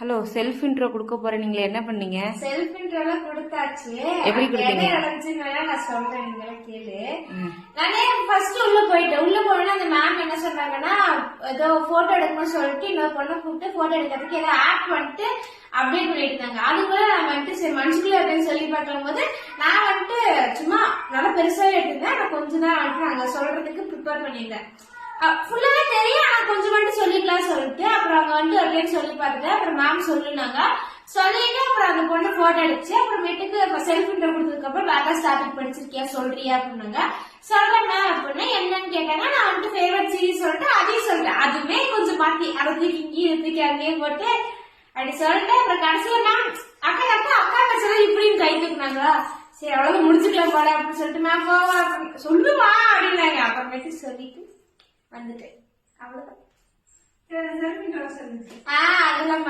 Hello, self intro கொடுக்க போறேன். நீங்க என்ன பண்ணீங்க? செல்ஃப் இன்ட்ரோலாம் கொடுத்தாச்சு. எப்படி கொடுத்தீங்க? நான் சொல்றேன், நீங்களே கேளு. நானே ஃபர்ஸ்ட் உள்ள போயிட்டேன். உள்ள போனா அந்த மேம் என்ன சொன்னாங்கன்னா, ஏதோ போட்டோ எடுக்கணும்னு சொல்லிட்டு இன்னொரு பொண்ணை கூப்பிட்டு போட்டோ எடுக்கிறதுக்கு ஏதோ ஆப் வந்துட்டு அப்டேட் பண்ணிட்டு இருந்தாங்க. அதுக்குள்ள நான் வந்துட்டு சரி மனசுக்குள்ள அப்படின்னு சொல்லி பார்க்கும் போது நான் வந்துட்டு சும்மா நல்லா பெருசாவே எடுத்திருந்தேன். நான் கொஞ்சம் தான் வந்துட்டு நாங்க சொல்றதுக்கு ப்ரிப்பேர் பண்ணியிருந்தேன். ஃபுல்லாவே தெரியும், ஆனா கொஞ்சம் மட்டும் சொல்லிக்கலாம் சொல்லிட்டு அப்புறம் அவங்க வந்து ஒரு சொல்லி பார்த்துட்டு அப்புறம் மேம் சொல்லினாங்க. சொல்லிட்டு அப்புறம் அந்த பொண்ணு போட்டோ எடுத்து அப்புறமேட்டுக்கு செல்ஃப் இன்ட்ரோ கொடுத்ததுக்கு அப்புறம் பேக்கஸ் டாபிக் படிச்சிருக்கியா சொல்றியா அப்படின்னாங்க. சொல்றேன் மேம் அப்படின்னா என்னன்னு கேட்டாங்க. நான் வந்துட்டு ஃபேவரட் சீரிஸ் சொல்லிட்டு அதையும் சொல்லிட்டேன். அதுவுமே கொஞ்சம் மாத்தி அறுத்துக்கு இங்கேயும் இருந்துக்கு அங்கேயும் போட்டு அப்படி சொல்லிட்டு அப்புறம் கடைசியில மேம் அக்கா அக்கா அக்கா கட்சியெல்லாம் இப்படின்னு கை தூக்குனாங்களா. சரி அவ்வளவு முடிச்சுக்கலாம் போல அப்படின்னு சொல்லிட்டு மேம் போவா சொல்லுவா அப்படின்னாங்க. அப்புறமேட்டு சொல்லிட்டு வந்துட்டேன். அவ்வளவுதான். அதெல்லாம்